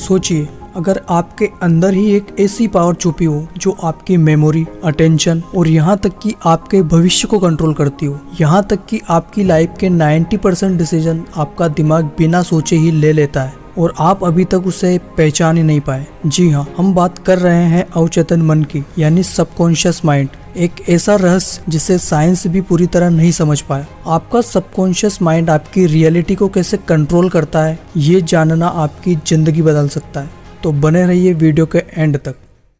सोचिए, अगर आपके अंदर ही एक ऐसी पावर छुपी हो जो आपकी मेमोरी, अटेंशन और यहाँ तक कि आपके भविष्य को कंट्रोल करती हो, यहाँ तक कि आपकी लाइफ के 90% डिसीजन आपका दिमाग बिना सोचे ही ले लेता है और आप अभी तक उसे पहचान ही नहीं पाए। जी हाँ, हम बात कर रहे हैं अवचेतन मन की, यानी सबकॉन्शियस माइंड। एक ऐसा रहस्य जिसे साइंस भी पूरी तरह नहीं समझ पाया। आपका सबकॉन्शियस माइंड आपकी रियलिटी को कैसे कंट्रोल करता है, ये जानना आपकी जिंदगी बदल सकता है। तो बने रहिए वीडियो के एंड तक।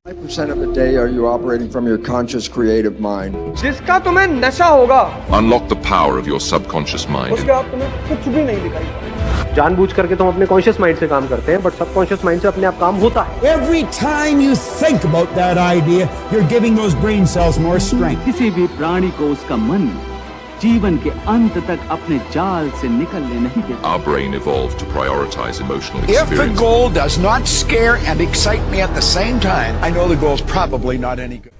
5% of the day are you operating from your conscious creative mind? जिसका तुम्हें नशा होगा Unlock the power of your subconscious mind. उसके बाद तुम्हें कुछ भी नहीं दिखाई पड़ेगा। जानबूझ करके तो हम अपने कॉन्शियस माइंड से काम करते हैं, बट सबकॉन्शियस माइंड से अपने आप काम होता है। Every time you think about that idea, you're giving those brain cells more strength. किसी भी प्राणी को उसका मन जीवन के अंत तक अपने जाल से निकलने नहीं देता। Our brain evolved to prioritize emotional If the experiences. goal does not scare and excite me at the same time, I know the goal's probably not any good.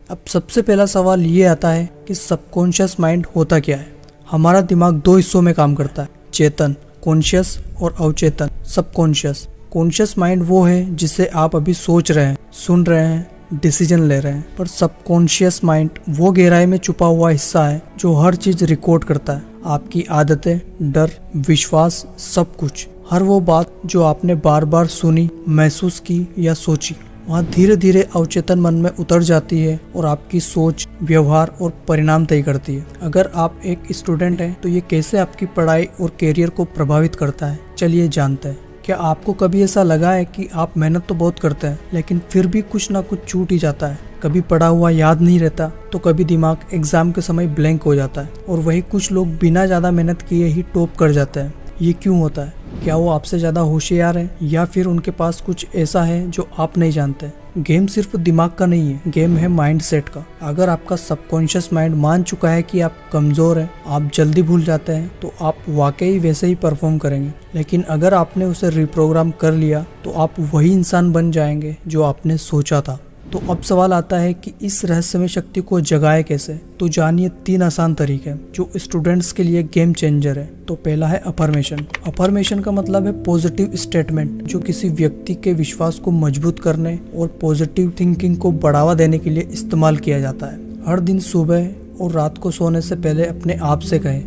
अब सबसे पहला सवाल ये आता है कि सबकॉन्शियस माइंड होता क्या है। हमारा दिमाग दो हिस्सों में काम करता है, चेतन कॉन्शियस और अवचेतन सबकॉन्शियस। कॉन्शियस माइंड वो है जिसे आप अभी सोच रहे हैं, सुन रहे हैं, डिसीजन ले रहे हैं, पर सबकॉन्शियस माइंड वो गहराई में छुपा हुआ हिस्सा है जो हर चीज रिकॉर्ड करता है। आपकी आदतें, डर, विश्वास, सब कुछ। हर वो बात जो आपने बार बार सुनी, महसूस की या सोची, वहाँ धीरे धीरे अवचेतन मन में उतर जाती है और आपकी सोच, व्यवहार और परिणाम तय करती है। अगर आप एक स्टूडेंट हैं तो ये कैसे आपकी पढ़ाई और करियर को प्रभावित करता है, चलिए जानते हैं। क्या आपको कभी ऐसा लगा है कि आप मेहनत तो बहुत करते हैं लेकिन फिर भी कुछ ना कुछ छूट ही जाता है? कभी पढ़ा हुआ याद नहीं रहता तो कभी दिमाग एग्जाम के समय ब्लैंक हो जाता है, और वही कुछ लोग बिना ज़्यादा मेहनत किए ही टॉप कर जाते हैं। ये क्यों होता है? क्या वो आपसे ज़्यादा होशियार है या फिर उनके पास कुछ ऐसा है जो आप नहीं जानते? गेम सिर्फ दिमाग का नहीं है, गेम है माइंड सेट का। अगर आपका सबकॉन्शियस माइंड मान चुका है कि आप कमज़ोर हैं, आप जल्दी भूल जाते हैं, तो आप वाकई वैसे ही परफॉर्म करेंगे। लेकिन अगर आपने उसे रिप्रोग्राम कर लिया तो आप वही इंसान बन जाएंगे जो आपने सोचा था। तो अब सवाल आता है कि इस रहस्यमय शक्ति को जगाए कैसे? तो जानिए 3 आसान तरीके जो स्टूडेंट्स के लिए गेम चेंजर है। तो पहला है अफर्मेशन। अफर्मेशन का मतलब है पॉजिटिव स्टेटमेंट, जो किसी व्यक्ति के विश्वास को मजबूत करने और पॉजिटिव थिंकिंग को बढ़ावा देने के लिए इस्तेमाल किया जाता है। हर दिन सुबह और रात को सोने से पहले अपने आप से कहें,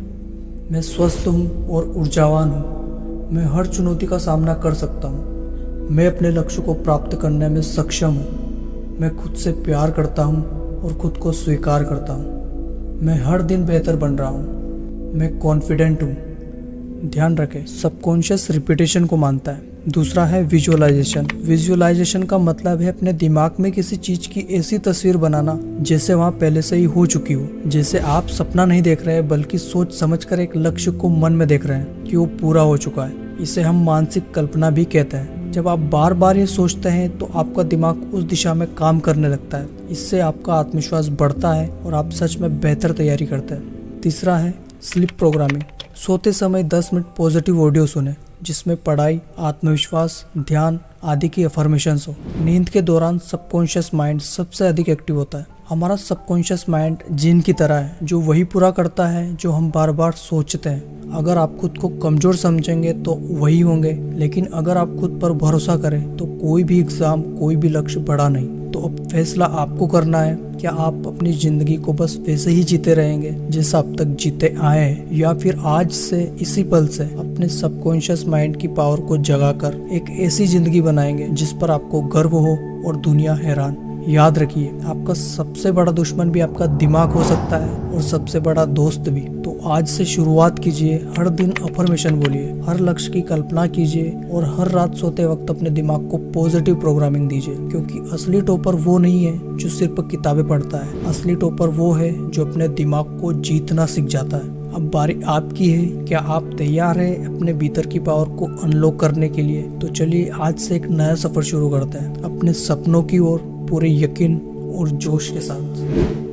मैं स्वस्थ हूँ और ऊर्जावान हूँ, मैं हर चुनौती का सामना कर सकता हूँ, मैं अपने लक्ष्य को प्राप्त करने में सक्षम हूँ, मैं खुद से प्यार करता हूँ और खुद को स्वीकार करता हूँ, मैं हर दिन बेहतर बन रहा हूँ, मैं कॉन्फिडेंट हूँ। ध्यान रखें, सबकॉन्शियस रिपीटेशन को मानता है। दूसरा है विजुअलाइजेशन। विजुअलाइजेशन का मतलब है अपने दिमाग में किसी चीज की ऐसी तस्वीर बनाना जैसे वहाँ पहले से ही हो चुकी हो। जैसे आप सपना नहीं देख रहे हैं बल्कि सोच समझकर एक लक्ष्य को मन में देख रहे हैं कि वो पूरा हो चुका है। इसे हम मानसिक कल्पना भी कहते हैं। जब आप बार बार ये सोचते हैं तो आपका दिमाग उस दिशा में काम करने लगता है। इससे आपका आत्मविश्वास बढ़ता है और आप सच में बेहतर तैयारी करते हैं। तीसरा है स्लीप प्रोग्रामिंग। सोते समय 10 मिनट पॉजिटिव ऑडियो सुने जिसमें पढ़ाई, आत्मविश्वास, ध्यान आदि की अफर्मेशंस हो। नींद के दौरान सबकॉन्शियस माइंड सबसे अधिक एक्टिव होता है। हमारा सबकॉन्शियस माइंड जिन की तरह है जो वही पूरा करता है जो हम बार बार सोचते हैं। अगर आप खुद को कमजोर समझेंगे तो वही होंगे, लेकिन अगर आप खुद पर भरोसा करें तो कोई भी एग्जाम, कोई भी लक्ष्य बड़ा नहीं। तो अब फैसला आपको करना है, क्या आप अपनी जिंदगी को बस वैसे ही जीते रहेंगे जैसा अब तक जीते आए हैं, या फिर आज से इसी पल से अपने सबकॉन्शियस माइंड की पावर को जगाकर एक ऐसी जिंदगी बनाएंगे जिस पर आपको गर्व हो और दुनिया हैरान। याद रखिए, आपका सबसे बड़ा दुश्मन भी आपका दिमाग हो सकता है और सबसे बड़ा दोस्त भी। तो आज से शुरुआत कीजिए, हर दिन अफर्मेशन बोलिए, हर लक्ष्य की कल्पना कीजिए और हर रात सोते वक्त अपने दिमाग को पॉजिटिव प्रोग्रामिंग दीजिए। क्योंकि असली टॉपर वो नहीं है जो सिर्फ किताबें पढ़ता है, असली टॉपर वो है जो अपने दिमाग को जीतना सीख जाता है। अब बारी आपकी है, क्या आप तैयार हैं अपने भीतर की पावर को अनलॉक करने के लिए? तो चलिए आज से एक नया सफर शुरू करते हैं अपने सपनों की ओर, पूरे यकीन और जोश के साथ।